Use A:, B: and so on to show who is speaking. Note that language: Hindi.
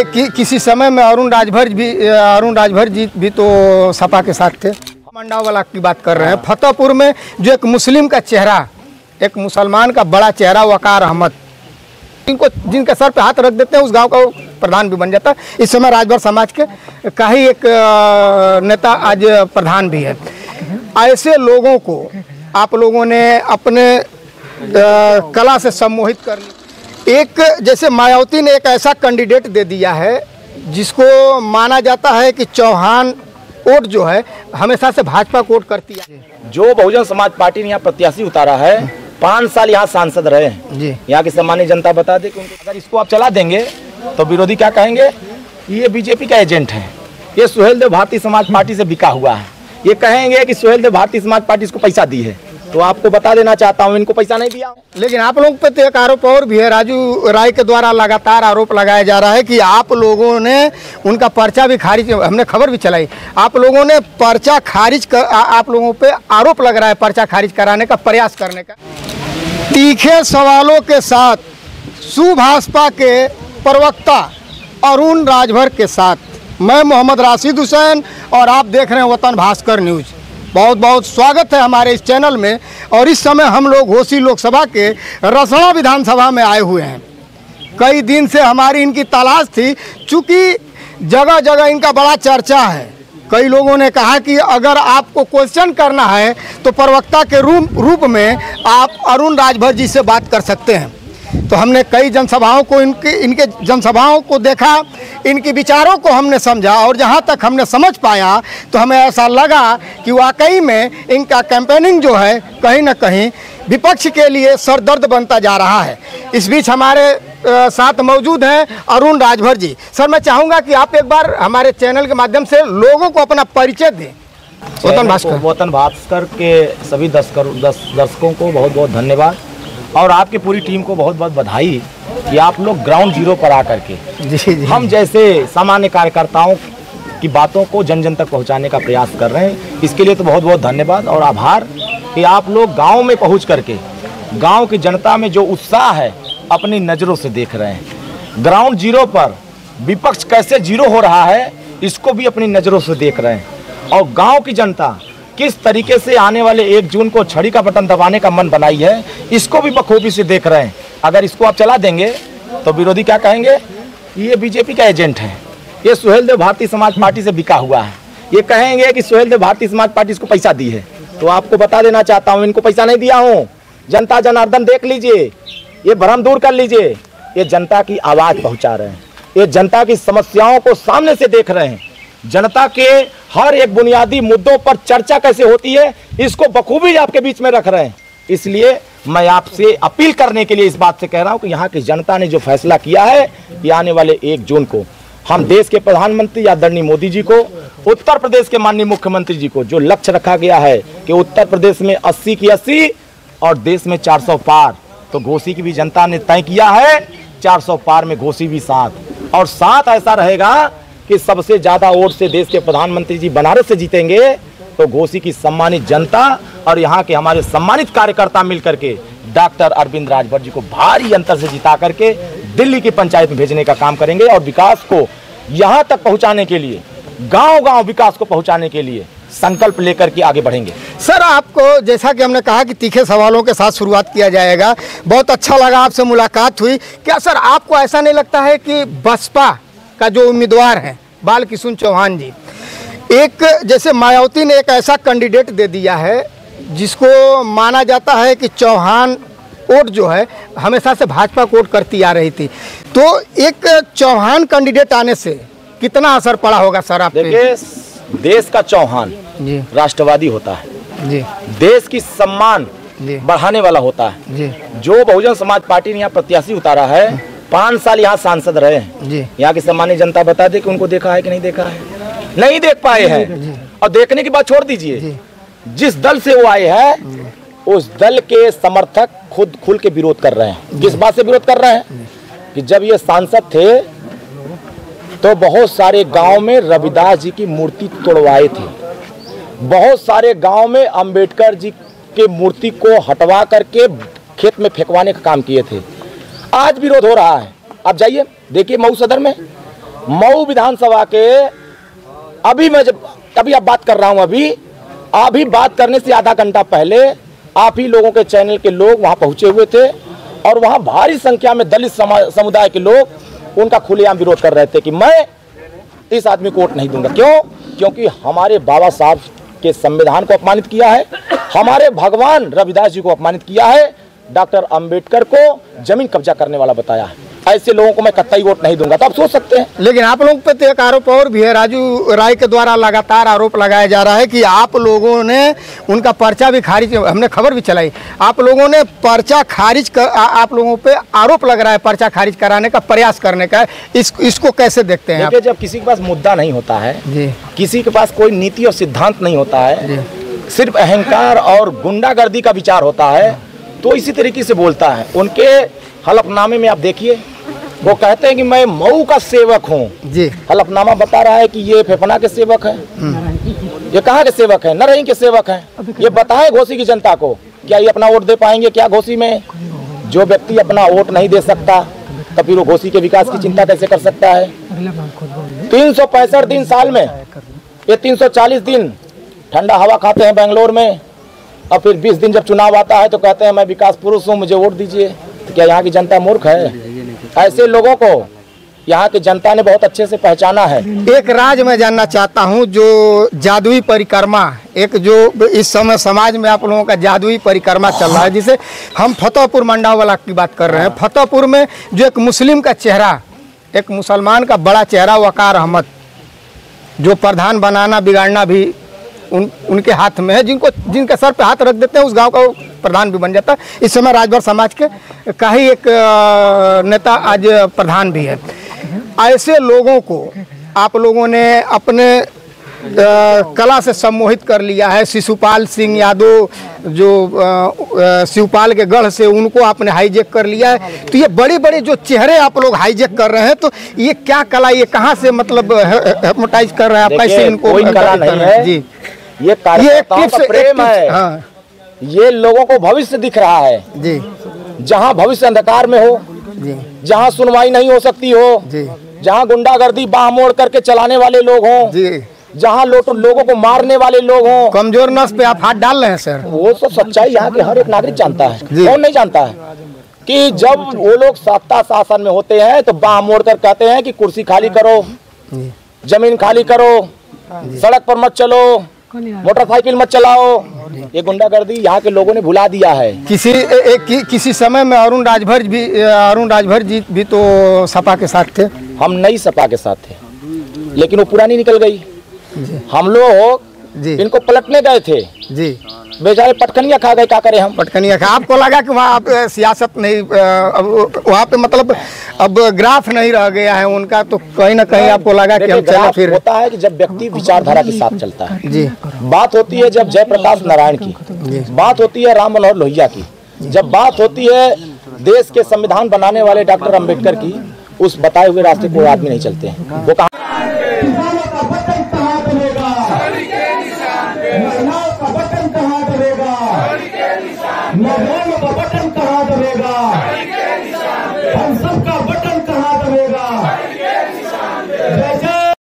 A: किसी समय में अरुण राजभर जी भी तो सपा के साथ थे। मंडावाला की बात कर रहे हैं। फतेहपुर में जो एक मुस्लिम का चेहरा, एक मुसलमान का बड़ा चेहरा वकार अहमद, जिनके सर पे हाथ रख देते हैं उस गांव का प्रधान भी बन जाता है। इस समय राजभर समाज के का ही एक नेता आज प्रधान भी है। ऐसे लोगों को आप लोगों ने अपने कला से सम्मोहित कर लिया। एक जैसे मायावती ने एक ऐसा कैंडिडेट दे दिया है जिसको माना जाता है कि चौहान वोट जो है हमेशा से भाजपा को वोट करती है।
B: जो बहुजन समाज पार्टी ने यहाँ प्रत्याशी उतारा है, 5 साल यहाँ सांसद रहे हैं जी। यहाँ की सम्मानित जनता बता दे कि अगर इसको आप चला देंगे तो विरोधी क्या कहेंगे, ये बीजेपी का एजेंट है, ये सुहेल देव भारतीय समाज पार्टी से बिका हुआ है। ये कहेंगे कि सुहेल देव भारतीय समाज पार्टी इसको पैसा दी है। तो आपको बता देना चाहता हूँ, इनको पैसा नहीं दिया।
A: लेकिन आप लोगों पे तो एक आरोप और भी है, राजू राय के द्वारा लगातार आरोप लगाया जा रहा है कि आप लोगों ने उनका पर्चा भी खारिज, हमने खबर भी चलाई, आप लोगों ने पर्चा खारिज कर, आप लोगों पे आरोप लग रहा है पर्चा खारिज कराने का प्रयास करने का। तीखे सवालों के साथ सुभाषपा के प्रवक्ता अरुण राजभर के साथ मैं मोहम्मद राशिद हुसैन और आप देख रहे हैं वतन भास्कर न्यूज़। बहुत बहुत स्वागत है हमारे इस चैनल में। और इस समय हम लोग घोसी लोकसभा के रसड़ा विधानसभा में आए हुए हैं। कई दिन से हमारी इनकी तलाश थी, चूँकि जगह जगह इनका बड़ा चर्चा है। कई लोगों ने कहा कि अगर आपको क्वेश्चन करना है तो प्रवक्ता के रूप में आप अरुण राजभर जी से बात कर सकते हैं। तो हमने कई जनसभाओं को इनके जनसभाओं को देखा, इनके विचारों को हमने समझा और जहां तक हमने समझ पाया तो हमें ऐसा लगा कि वाकई में इनका कैंपेनिंग जो है कहीं ना कहीं विपक्ष के लिए सरदर्द बनता जा रहा है। इस बीच हमारे साथ मौजूद हैं अरुण राजभर जी। सर, मैं चाहूँगा कि आप एक बार हमारे चैनल के माध्यम से लोगों को अपना परिचय दें।
B: वतन भास्कर के सभी दर्शकों को बहुत बहुत धन्यवाद और आपकी पूरी टीम को बहुत बहुत बधाई कि आप लोग ग्राउंड जीरो पर आकर के जी। हम जैसे सामान्य कार्यकर्ताओं की बातों को जन जन तक पहुंचाने का प्रयास कर रहे हैं। इसके लिए तो बहुत बहुत धन्यवाद और आभार कि आप लोग गांव में पहुंच करके गांव की जनता में जो उत्साह है अपनी नज़रों से देख रहे हैं। ग्राउंड जीरो पर विपक्ष कैसे जीरो हो रहा है इसको भी अपनी नज़रों से देख रहे हैं और गाँव की जनता किस तरीके से आने वाले 1 जून को छड़ी का बटन दबाने का मन बनाई है इसको भी बखूबी से देख रहे हैं। अगर इसको आप चला देंगे तो विरोधी क्या कहेंगे, ये बीजेपी का एजेंट है, ये सुहेल देव भारतीय समाज पार्टी से बिका हुआ है। ये कहेंगे कि सुहेल देव भारतीय समाज पार्टी इसको पैसा दी है। तो आपको बता देना चाहता हूँ, इनको पैसा नहीं दिया हूँ। जनता जनार्दन देख लीजिए, ये भ्रम दूर कर लीजिए। ये जनता की आवाज़ पहुँचा रहे हैं, ये जनता की समस्याओं को सामने से देख रहे हैं। जनता के हर एक बुनियादी मुद्दों पर चर्चा कैसे होती है इसको बखूबी आपके बीच में रख रहे हैं। इसलिए मैं आपसे अपील करने के लिए इस बात से कह रहा हूं कि यहाँ की जनता ने जो फैसला किया है कि आने वाले 1 जून को हम देश के प्रधानमंत्री आदरणीय मोदी जी को, उत्तर प्रदेश के माननीय मुख्यमंत्री जी को जो लक्ष्य रखा गया है कि उत्तर प्रदेश में 80 की 80 और देश में 400 पार, तो घोसी की भी जनता ने तय किया है 400 पार में घोसी भी साथ। और साथ ऐसा रहेगा कि सबसे ज़्यादा वोट से देश के प्रधानमंत्री जी बनारस से जीतेंगे तो घोसी की सम्मानित जनता और यहाँ के हमारे सम्मानित कार्यकर्ता मिलकर के डॉक्टर अरविंद राजभर जी को भारी अंतर से जिता करके दिल्ली की पंचायत में भेजने का काम करेंगे और विकास को यहाँ तक पहुँचाने के लिए, गांव-गांव विकास को पहुँचाने के लिए संकल्प लेकर के आगे बढ़ेंगे।
A: सर, आपको जैसा कि हमने कहा कि तीखे सवालों के साथ शुरुआत किया जाएगा, बहुत अच्छा लगा आपसे मुलाकात हुई। क्या सर आपको ऐसा नहीं लगता है कि बसपा का जो उम्मीदवार है बालकिशुन चौहान जी, एक जैसे मायावती ने एक ऐसा कैंडिडेट दे दिया है जिसको माना जाता है कि चौहान वोट जो है हमेशा से भाजपा को वोट करती आ रही थी, तो एक चौहान कैंडिडेट आने से कितना असर पड़ा होगा सर आप?
B: देखिए, देश का चौहान जी राष्ट्रवादी होता है जी, देश की सम्मान बढ़ाने वाला होता है जी। जो बहुजन समाज पार्टी ने यहाँ प्रत्याशी उतारा है 5 साल यहाँ सांसद रहे हैं जी। यहाँ की सम्मानित जनता बता दे कि उनको देखा है कि नहीं देखा है, नहीं देख पाए हैं। और देखने की बात छोड़ दीजिए, जिस दल से वो आए हैं उस दल के समर्थक खुद खुल के विरोध कर रहे हैं। किस बात से विरोध कर रहे हैं कि जब ये सांसद थे तो बहुत सारे गांव में रविदास जी की मूर्ति तोड़वाए थे, बहुत सारे गांव में अंबेडकर जी के मूर्ति को हटवा करके खेत में फेंकवाने का काम किए थे। आज विरोध हो रहा है, आप जाइए देखिए मऊ सदर में मऊ विधानसभा के अभी अब बात कर रहा हूं, अभी बात करने से आधा घंटा पहले आप ही लोगों के चैनल के लोग वहां पहुंचे हुए थे और वहां भारी संख्या में दलित समुदाय के लोग उनका खुलेआम विरोध कर रहे थे कि मैं इस आदमी को वोट नहीं दूंगा। क्यों? क्योंकि हमारे बाबा साहब के संविधान को अपमानित किया है, हमारे भगवान रविदास जी को अपमानित किया है, डॉक्टर अंबेडकर को जमीन कब्जा करने वाला बताया है। ऐसे लोगों को मैं कतई वोट नहीं दूंगा। तो आप सोच सकते हैं।
A: लेकिन आप लोगों पे तो एक आरोप और भी है, राजू राय के द्वारा लगातार आरोप लगाया जा रहा है कि आप लोगों ने उनका पर्चा भी खारिज, हमने खबर भी चलाई, आप लोगों ने पर्चा खारिज कर, आप लोगों पे आरोप लग रहा है पर्चा खारिज कराने का प्रयास करने का। इसको कैसे देखते हैं?
B: देखिए, जब किसी के पास मुद्दा नहीं होता है जी, किसी के पास कोई नीति और सिद्धांत नहीं होता है, सिर्फ अहंकार और गुंडागर्दी का विचार होता है, तो इसी तरीके से बोलता है। उनके हलफनामे में आप देखिए, वो कहते हैं कि मैं मऊ का सेवक हूँ जी। हलफनामा बता रहा है कि ये फेफना के सेवक है, ये कहाँ के सेवक है? नरही के सेवक हैं। ये बताएं घोसी की जनता को, क्या ये अपना वोट दे पाएंगे क्या घोसी में? जो व्यक्ति अपना वोट नहीं दे सकता तो फिर वो घोसी के विकास की चिंता कैसे कर सकता है? 365 दिन साल में, ये 340 दिन ठंडा हवा खाते हैं बेंगलोर में, और फिर 20 दिन जब चुनाव आता है तो कहते हैं मैं विकास पुरुष हूँ, मुझे वोट दीजिए। तो क्या यहाँ की जनता मूर्ख है? ऐसे लोगों को यहाँ की जनता ने बहुत अच्छे से पहचाना है।
A: एक राज मैं जानना चाहता हूँ, जो जादुई परिक्रमा, एक जो इस समय समाज में आप लोगों का जादुई परिक्रमा चल रहा है, जिसे हम फतेहपुर मंडावाला की बात कर रहे हैं। फतेहपुर में जो एक मुस्लिम का चेहरा, एक मुसलमान का बड़ा चेहरा वकार अहमद, जो प्रधान बनाना बिगाड़ना भी उनके हाथ में है, जिनके सर पे हाथ रख देते हैं उस गांव का प्रधान भी बन जाता है। इस समय राजभर समाज के का ही एक नेता आज प्रधान भी है। ऐसे लोगों को आप लोगों ने अपने कला से सम्मोहित कर लिया है। शिशुपाल सिंह यादव जो शिवपाल के गढ़ से, उनको आपने हाईजेक कर लिया है। तो ये बड़े बड़े जो चेहरे आप लोग हाईजेक कर रहे हैं, तो ये क्या कला, ये कहाँ से मतलब हिप्नोटाइज कर रहे हैं आप? कैसे इनको?
B: कोई कला नहीं है जी, ये कार्यकर्ताओं का प्रेम है। हाँ। ये लोगों को भविष्य दिख रहा है जी, जहाँ भविष्य अंधकार में हो जी, जहाँ सुनवाई नहीं हो सकती हो जी, जहाँ गुंडागर्दी बाह मोड़ करके चलाने वाले लोग हों जी, जहाँ लोगों को मारने वाले लोग हों,
A: कमजोर नस पे आप हाथ डाल रहे हैं सर।
B: वो सब सच्चाई यहाँ के हर एक नागरिक जानता है। कौन नहीं जानता है कि जब वो लोग सत्ता शासन में होते हैं तो बाह मोड़ कर कहते हैं कि कुर्सी खाली करो, जमीन खाली करो, सड़क पर मत चलो, मोटरसाइकिल मत चलाओ। ये गुंडागर्दी यहाँ के लोगों ने भुला दिया है।
A: किसी समय में अरुण राजभर जी भी तो सपा के साथ थे।
B: हम नई सपा के साथ थे, लेकिन वो पुरानी निकल गई। हम लोग इनको पलटने गए थे जी, बेचारे पटकनिया खा गए। क्या करें हम?
A: पटकनिया खा। आपको लगा कि वहाँ आप सियासत नहीं, वहाँ पे मतलब अब ग्राफ नहीं रह गया है उनका, तो कहीं ना कहीं आपको लगा कि हम चला फिर।
B: होता है कि जब व्यक्ति विचारधारा के साथ चलता है जी। बात होती है जब जयप्रकाश नारायण की, बात होती है राम मनोहर लोहिया की, जब बात होती है देश के संविधान बनाने वाले डॉक्टर अंबेडकर की, उस बताए हुए रास्ते कोई आदमी नहीं चलते हैं। वो कहाँ